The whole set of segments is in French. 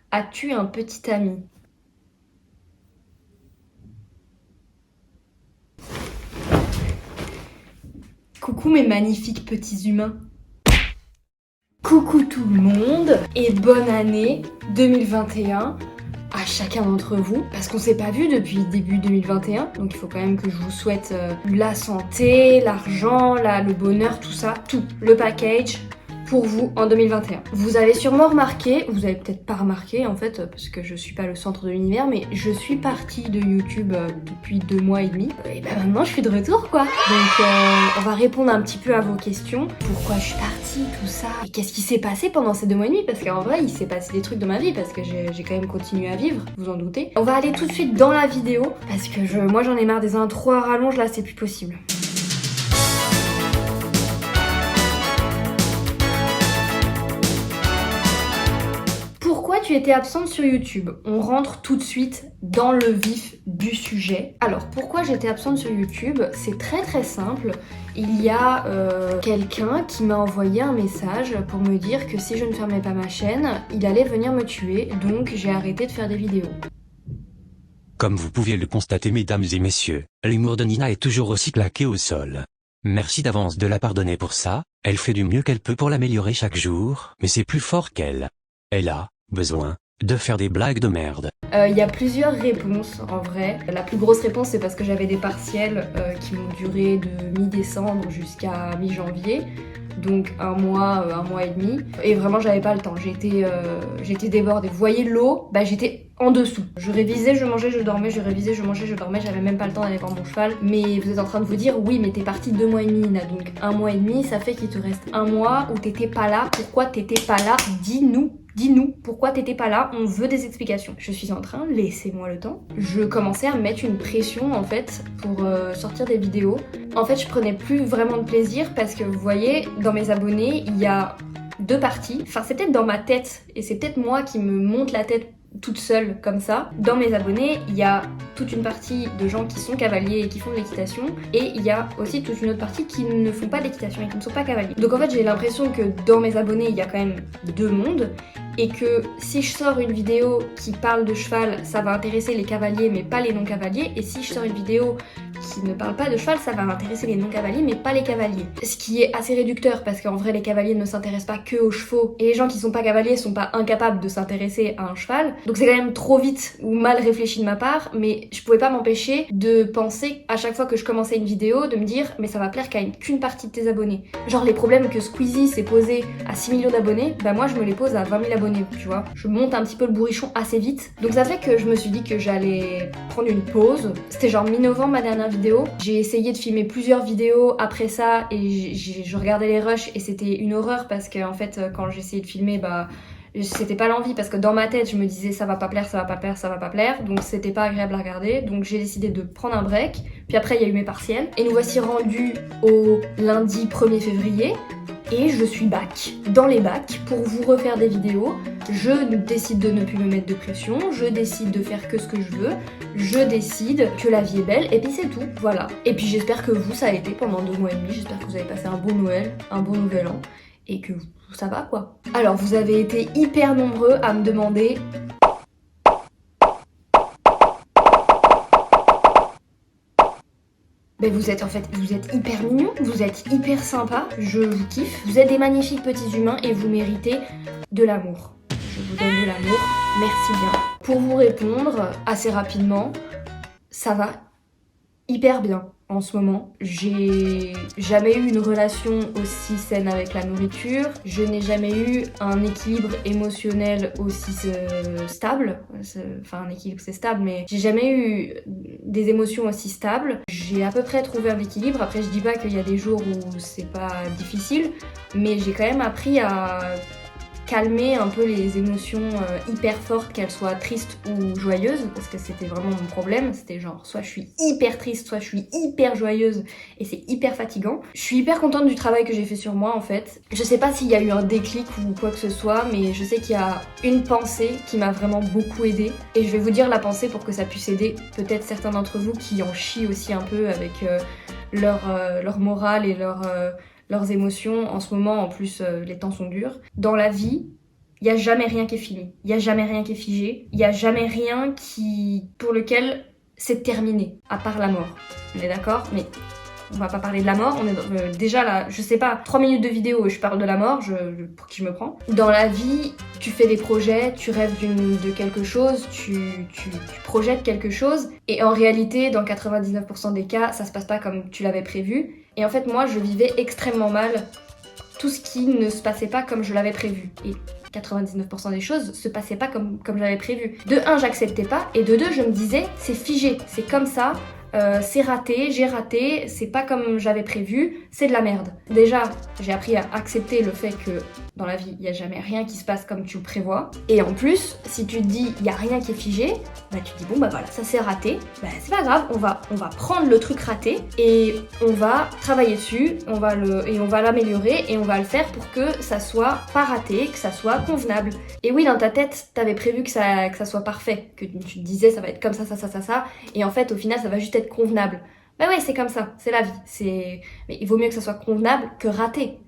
As-tu un petit ami? Coucou mes magnifiques petits humains. Coucou tout le monde et bonne année 2021 à chacun d'entre vous, parce qu'on s'est pas vu depuis début 2021, donc il faut quand même que je vous souhaite la santé, l'argent, le bonheur, tout ça, tout, le package pour vous en 2021. Vous avez sûrement remarqué, vous avez peut-être pas remarqué en fait, parce que je suis pas le centre de l'univers, mais je suis partie de YouTube depuis 2 mois et demi, et ben maintenant je suis de retour quoi. Donc on va répondre un petit peu à vos questions, pourquoi je suis partie, tout ça, et qu'est-ce qui s'est passé pendant ces 2 mois et demi, parce qu'en vrai il s'est passé des trucs dans ma vie, parce que j'ai quand même continué à vivre, vous en doutez. On va aller tout de suite dans la vidéo, parce que moi j'en ai marre des intros à rallonge, là c'est plus possible. Pourquoi tu étais absente sur YouTube? On rentre tout de suite dans le vif du sujet. Alors, pourquoi j'étais absente sur YouTube? C'est très simple. Il y a quelqu'un qui m'a envoyé un message pour me dire que si je ne fermais pas ma chaîne, il allait venir me tuer, donc j'ai arrêté de faire des vidéos. Comme vous pouvez le constater mesdames et messieurs, l'humour de Nina est toujours aussi claqué au sol. Merci d'avance de la pardonner pour ça, elle fait du mieux qu'elle peut pour l'améliorer chaque jour, mais c'est plus fort qu'elle. Elle a besoin de faire des blagues de merde. Il y a plusieurs réponses en vrai. La plus grosse réponse c'est parce que j'avais des partiels qui m'ont duré de mi-décembre jusqu'à mi-janvier. Donc un mois et demi. Et vraiment j'avais pas le temps, j'étais débordée. Vous voyez l'eau, bah j'étais en dessous. Je révisais, je mangeais, je dormais, je révisais, je mangeais, je dormais, j'avais même pas le temps d'aller voir mon cheval. Mais vous êtes en train de vous dire, oui mais t'es partie 2 mois et demi Nina, donc 1 mois et demi, ça fait qu'il te reste 1 mois où t'étais pas là. Pourquoi t'étais pas là? Dis-nous pourquoi t'étais pas là, on veut des explications. Je suis en train, laissez-moi le temps. Je commençais à me mettre une pression en fait pour sortir des vidéos. En fait je prenais plus vraiment de plaisir parce que vous voyez, dans mes abonnés, il y a 2 parties. Enfin c'est peut-être dans ma tête et c'est peut-être moi qui me monte la tête toute seule comme ça. Dans mes abonnés, il y a toute une partie de gens qui sont cavaliers et qui font de l'équitation, et il y a aussi toute une autre partie qui ne font pas d'équitation et qui ne sont pas cavaliers. Donc en fait j'ai l'impression que dans mes abonnés il y a quand même 2 mondes, et que si je sors une vidéo qui parle de cheval, ça va intéresser les cavaliers mais pas les non-cavaliers, et si je sors une vidéo qui ne parle pas de cheval, ça va intéresser les non-cavaliers mais pas les cavaliers. Ce qui est assez réducteur parce qu'en vrai les cavaliers ne s'intéressent pas que aux chevaux, et les gens qui sont pas cavaliers sont pas incapables de s'intéresser à un cheval. Donc c'est quand même trop vite ou mal réfléchi de ma part, mais je pouvais pas m'empêcher de penser à chaque fois que je commençais une vidéo, de me dire mais ça va plaire qu'une partie de tes abonnés. Genre les problèmes que Squeezie s'est posé à 6 millions d'abonnés, bah moi je me les pose à 20 000 abonnés, tu vois. Je monte un petit peu le bourrichon assez vite. Donc ça fait que je me suis dit que j'allais prendre une pause. C'était genre mi-novembre ma dernière vidéo. J'ai essayé de filmer plusieurs vidéos après ça et je regardais les rushs et c'était une horreur parce que en fait quand j'essayais de filmer, bah c'était pas l'envie parce que dans ma tête je me disais ça va pas plaire, ça va pas plaire, ça va pas plaire, donc c'était pas agréable à regarder. Donc j'ai décidé de prendre un break, puis après il y a eu mes partiels et nous voici rendus au lundi 1er février et je suis back dans les bacs pour vous refaire des vidéos. Je décide de ne plus me mettre de pression, je décide de faire que ce que je veux, je décide que la vie est belle et puis c'est tout, voilà. Et puis j'espère que vous ça a été pendant 2 mois et demi, j'espère que vous avez passé un bon Noël, un bon nouvel an et que ça va quoi. Alors vous avez été hyper nombreux à me demander ben vous êtes hyper mignons, vous êtes hyper sympas, je vous kiffe. Vous êtes des magnifiques petits humains et vous méritez de l'amour. Je vous donne de l'amour, merci bien. Pour vous répondre assez rapidement, ça va hyper bien en ce moment. J'ai jamais eu une relation aussi saine avec la nourriture. Je n'ai jamais eu un équilibre émotionnel aussi stable. Enfin, un équilibre c'est stable, mais j'ai jamais eu des émotions aussi stables. J'ai à peu près trouvé un équilibre. Après, je dis pas qu'il y a des jours où c'est pas difficile, mais j'ai quand même appris à calmer un peu les émotions hyper fortes, qu'elles soient tristes ou joyeuses, parce que c'était vraiment mon problème. C'était genre soit je suis hyper triste, soit je suis hyper joyeuse et c'est hyper fatigant. Je suis hyper contente du travail que j'ai fait sur moi en fait. Je sais pas s'il y a eu un déclic ou quoi que ce soit, mais je sais qu'il y a une pensée qui m'a vraiment beaucoup aidée, et je vais vous dire la pensée pour que ça puisse aider peut-être certains d'entre vous qui en chient aussi un peu avec leur morale et leurs émotions. En ce moment, en plus, les temps sont durs. Dans la vie, Il n'y a jamais rien qui est fini, il n'y a jamais rien qui est figé, il n'y a jamais rien pour lequel c'est terminé, à part la mort. On est d'accord? Mais on va pas parler de la mort, on est déjà là, je sais pas, 3 minutes de vidéo et je parle de la mort, pour qui je me prends. Dans la vie, tu fais des projets, tu rêves de quelque chose, tu projettes quelque chose, et en réalité, dans 99% des cas, ça se passe pas comme tu l'avais prévu. Et en fait, moi, je vivais extrêmement mal tout ce qui ne se passait pas comme je l'avais prévu. Et 99% des choses se passaient pas comme j'avais prévu. De un, j'acceptais pas, et de deux, je me disais, c'est figé, c'est comme ça, c'est raté, j'ai raté, c'est pas comme j'avais prévu, c'est de la merde. Déjà, j'ai appris à accepter le fait que dans la vie, il n'y a jamais rien qui se passe comme tu le prévois. Et en plus, si tu te dis, il n'y a rien qui est figé, bah tu te dis, bon bah voilà, ça c'est raté, bah c'est pas grave, on va prendre le truc raté et on va travailler dessus, on va l'améliorer et on va le faire pour que ça soit pas raté, que ça soit convenable. Et oui, dans ta tête, t'avais prévu que ça soit parfait, que tu te disais, ça va être comme ça, et en fait, au final, ça va juste être convenable. Bah ouais, c'est comme ça, c'est la vie. Mais il vaut mieux que ça soit convenable que raté.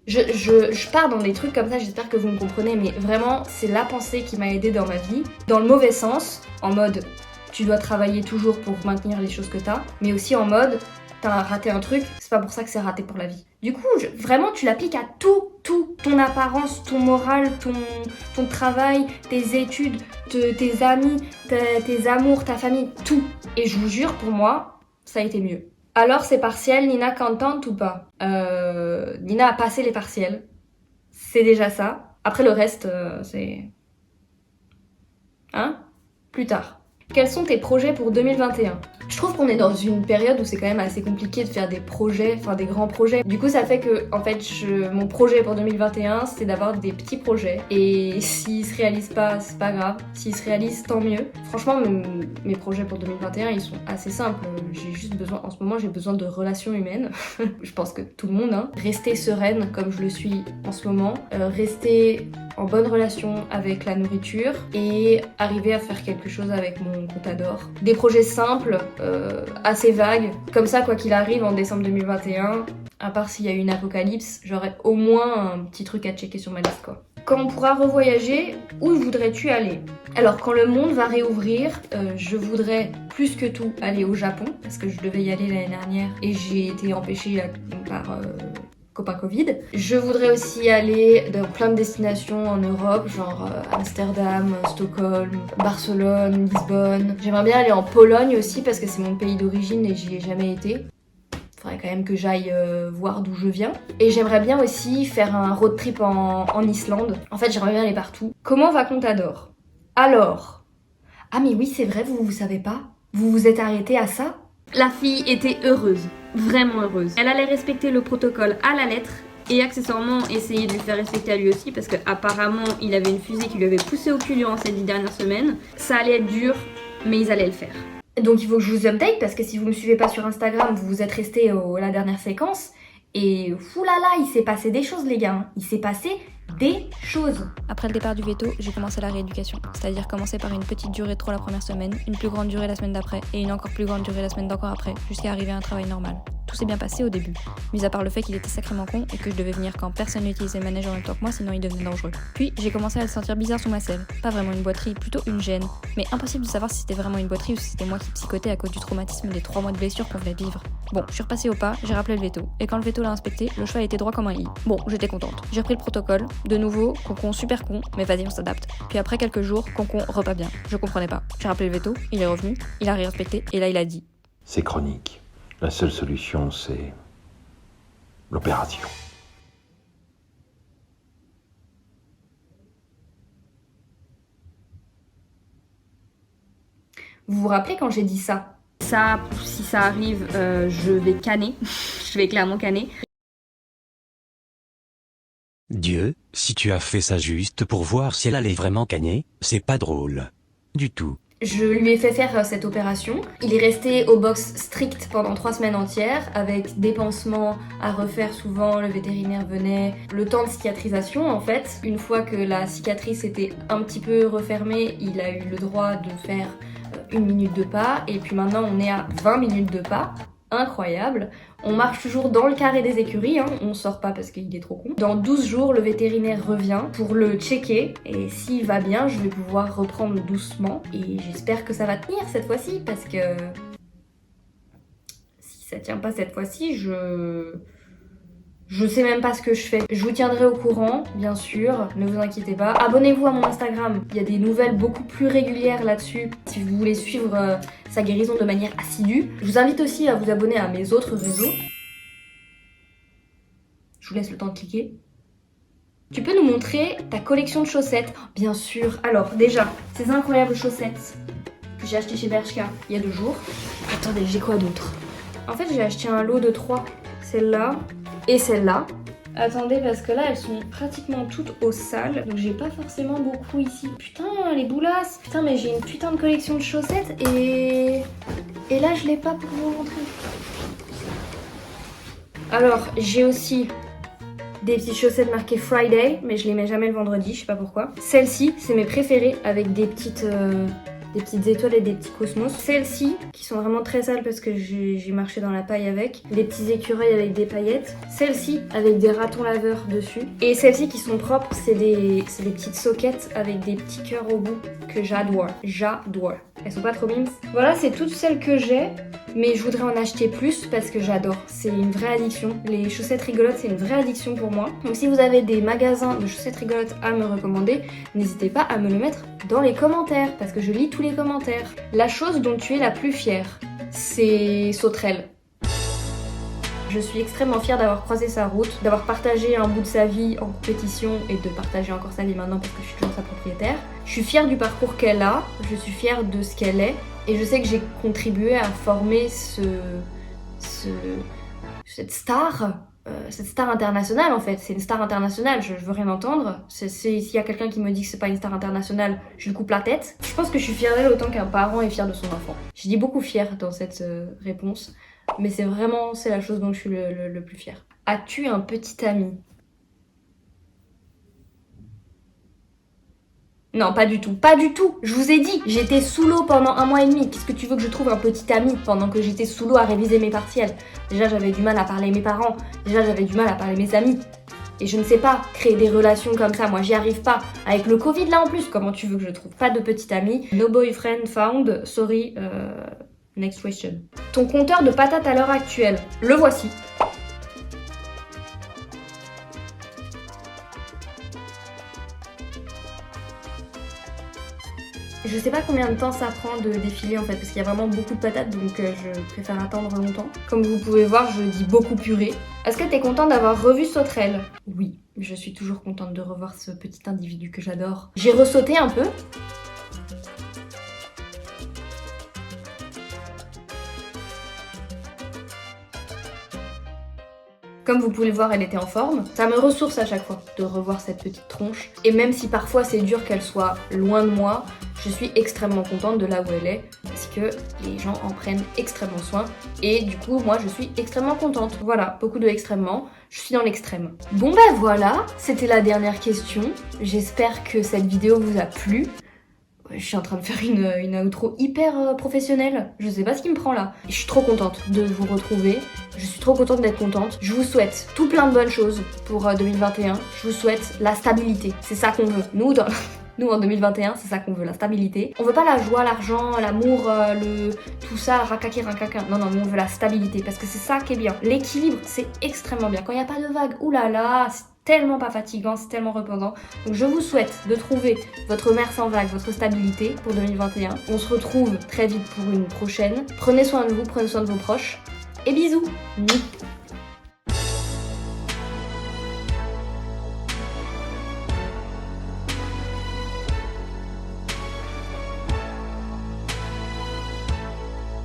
Je pars dans des trucs comme ça, j'espère que vous me comprenez, mais vraiment, c'est la pensée qui m'a aidée dans ma vie. Dans le mauvais sens, en mode, tu dois travailler toujours pour maintenir les choses que t'as, mais aussi en mode, t'as raté un truc, c'est pas pour ça que c'est raté pour la vie. Du coup, vraiment, tu l'appliques à tout, ton apparence, ton moral, ton travail, tes études, tes amis, tes amours, ta famille, tout. Et je vous jure, pour moi, ça a été mieux. Alors, c'est partiel, Nina contente ou pas? Nina a passé les partiels. C'est déjà ça. Après, le reste, c'est... Hein? Plus tard. Quels sont tes projets pour 2021? Je trouve qu'on est dans une période où c'est quand même assez compliqué de faire des projets, enfin des grands projets. Du coup, ça fait que, en fait, mon projet pour 2021, c'est d'avoir des petits projets. Et s'ils se réalisent pas, c'est pas grave. S'ils se réalisent, tant mieux. Franchement, mes projets pour 2021, ils sont assez simples. En ce moment, j'ai besoin de relations humaines. Je pense que tout le monde, hein. Rester sereine, comme je le suis en ce moment. Rester en bonne relation avec la nourriture et arriver à faire quelque chose avec mon Contador. Des projets simples, assez vagues, comme ça quoi qu'il arrive en décembre 2021, à part s'il y a une apocalypse, j'aurai au moins un petit truc à checker sur ma liste quoi. Quand on pourra revoyager, où voudrais-tu aller? Alors quand le monde va réouvrir, je voudrais plus que tout aller au Japon, parce que je devais y aller l'année dernière et j'ai été empêchée par... copain Covid. Je voudrais aussi aller dans plein de destinations en Europe, genre Amsterdam, Stockholm, Barcelone, Lisbonne. J'aimerais bien aller en Pologne aussi parce que c'est mon pays d'origine et j'y ai jamais été. Faudrait quand même que j'aille voir d'où je viens. Et j'aimerais bien aussi faire un road trip en Islande. En fait, j'aimerais bien aller partout. Comment va Contador? Alors... Ah mais oui, c'est vrai, vous savez pas? Vous vous êtes arrêté à ça? La fille était heureuse, vraiment heureuse. Elle allait respecter le protocole à la lettre et accessoirement essayer de lui faire respecter à lui aussi parce qu'apparemment il avait une fusée qui lui avait poussé au cul durant ces 10 dernières semaines. Ça allait être dur, mais ils allaient le faire. Donc il faut que je vous update parce que si vous me suivez pas sur Instagram, vous vous êtes resté à la dernière séquence et oulala, il s'est passé des choses les gars, hein. Il s'est passé des choses. Après le départ du veto, j'ai commencé la rééducation, c'est-à-dire commencer par une petite durée de trop la première semaine, une plus grande durée la semaine d'après et une encore plus grande durée la semaine d'encore après, jusqu'à arriver à un travail normal. Tout s'est bien passé au début, mis à part le fait qu'il était sacrément con et que je devais venir quand personne n'utilisait le manège en même temps que moi, sinon il devenait dangereux. Puis j'ai commencé à le sentir bizarre sous ma selle, pas vraiment une boiterie, plutôt une gêne, mais impossible de savoir si c'était vraiment une boiterie ou si c'était moi qui psychotais à cause du traumatisme des 3 mois de blessure qu'on venait de vivre. Bon, je suis repassée au pas, j'ai rappelé le veto, et quand le veto l'a inspecté, le cheval était droit comme un i. Bon, j'étais contente. J'ai repris le protocole, de nouveau, concon super con, mais vas-y on s'adapte. Puis après quelques jours, concon repas bien. Je comprenais pas. J'ai rappelé le veto, il est revenu, il a réinspecté, et là il a dit. C'est chronique. La seule solution, c'est l'opération. Vous vous rappelez quand j'ai dit ça? Ça, si ça arrive, je vais canner. Je vais clairement canner. Dieu, si tu as fait ça juste pour voir si elle allait vraiment canner, c'est pas drôle. Du tout. Je lui ai fait faire cette opération. Il est resté au box strict pendant 3 semaines entières, avec des pansements à refaire souvent, le vétérinaire venait. Le temps de cicatrisation, en fait, une fois que la cicatrice était un petit peu refermée, il a eu le droit de faire 1 minute de pas, et puis maintenant on est à 20 minutes de pas. incroyable. On marche toujours dans le carré des écuries, hein. On sort pas parce qu'il est trop con. Dans 12 jours, le vétérinaire revient pour le checker et s'il va bien, je vais pouvoir reprendre doucement et j'espère que ça va tenir cette fois-ci parce que si ça tient pas cette fois-ci, je sais même pas ce que je fais. Je vous tiendrai au courant, bien sûr, ne vous inquiétez pas. Abonnez-vous à mon Instagram, il y a des nouvelles beaucoup plus régulières là-dessus si vous voulez suivre sa guérison de manière assidue. Je vous invite aussi à vous abonner à mes autres réseaux. Je vous laisse le temps de cliquer. Tu peux nous montrer ta collection de chaussettes? Bien sûr. Alors déjà, ces incroyables chaussettes que j'ai achetées chez Bershka il y a 2 jours. Attendez, j'ai quoi d'autre? En fait, j'ai acheté un lot de 3. Celle-là et celle-là. Attendez, parce que là, elles sont pratiquement toutes au sale. Donc j'ai pas forcément beaucoup ici. Putain, les boulasses. Putain, mais j'ai une putain de collection de chaussettes et là, je l'ai pas pour vous montrer. Alors, j'ai aussi des petites chaussettes marquées Friday, mais je les mets jamais le vendredi, je sais pas pourquoi. Celles-ci, c'est mes préférées avec des petites étoiles et des petits cosmos. Celles-ci, qui sont vraiment très sales parce que j'ai marché dans la paille avec. Des petits écureuils avec des paillettes. Celles-ci, avec des ratons laveurs dessus. Et celles-ci qui sont propres, c'est des petites soquettes avec des petits cœurs au bout que j'adore. J'adore. Elles sont pas trop mimes. Voilà, c'est toutes celles que j'ai. Mais je voudrais en acheter plus parce que j'adore. C'est une vraie addiction. Les chaussettes rigolotes, c'est une vraie addiction pour moi. Donc si vous avez des magasins de chaussettes rigolotes à me recommander, n'hésitez pas à me le mettre dans les commentaires parce que je lis tous les commentaires. La chose dont tu es la plus fière, c'est Sauterelle. Je suis extrêmement fière d'avoir croisé sa route, d'avoir partagé un bout de sa vie en compétition et de partager encore sa vie maintenant parce que je suis toujours sa propriétaire. Je suis fière du parcours qu'elle a, je suis fière de ce qu'elle est et je sais que j'ai contribué à former cette star internationale en fait. C'est une star internationale, je veux rien entendre. S'il y a quelqu'un qui me dit que c'est pas une star internationale, je lui coupe la tête. Je pense que je suis fière d'elle autant qu'un parent est fier de son enfant. J'ai dit beaucoup fière dans cette réponse. Mais c'est la chose dont je suis le plus fière. As-tu un petit ami? Non, pas du tout. Pas du tout. Je vous ai dit, j'étais sous l'eau pendant 1 mois et demi. Qu'est-ce que tu veux que je trouve un petit ami pendant que j'étais sous l'eau à réviser mes partiels? Déjà, j'avais du mal à parler à mes parents. Déjà, j'avais du mal à parler à mes amis. Et je ne sais pas créer des relations comme ça. Moi, j'y arrive pas. Avec le Covid là en plus, comment tu veux que je trouve? Pas de petit ami. No boyfriend found. Sorry. Next question. Ton compteur de patates à l'heure actuelle, le voici. Je sais pas combien de temps ça prend de défiler en fait, parce qu'il y a vraiment beaucoup de patates, donc je préfère attendre longtemps. Comme vous pouvez voir, je dis beaucoup purée. Est-ce que t'es contente d'avoir revu Sauterelle? Oui, je suis toujours contente de revoir ce petit individu que j'adore. J'ai ressauté un peu. Comme vous pouvez le voir, elle était en forme. Ça me ressource à chaque fois de revoir cette petite tronche. Et même si parfois c'est dur qu'elle soit loin de moi, je suis extrêmement contente de là où elle est parce que les gens en prennent extrêmement soin. Et du coup, moi, je suis extrêmement contente. Voilà, beaucoup de extrêmement. Je suis dans l'extrême. Bon ben voilà, c'était la dernière question. J'espère que cette vidéo vous a plu. Je suis en train de faire une outro hyper professionnelle. Je sais pas ce qui me prend là. Je suis trop contente de vous retrouver. Je suis trop contente d'être contente. Je vous souhaite tout plein de bonnes choses pour 2021. Je vous souhaite la stabilité. C'est ça qu'on veut. Nous en 2021, c'est ça qu'on veut, la stabilité. On veut pas la joie, l'argent, l'amour, tout ça, rakaki, rakaka. Non, nous on veut la stabilité parce que c'est ça qui est bien. L'équilibre, c'est extrêmement bien. Quand il n'y a pas de vagues, oulala, c'est tellement pas fatigant, c'est tellement reposant. Donc je vous souhaite de trouver votre mer sans vague, votre stabilité pour 2021. On se retrouve très vite pour une prochaine. Prenez soin de vous, prenez soin de vos proches. Et bisous.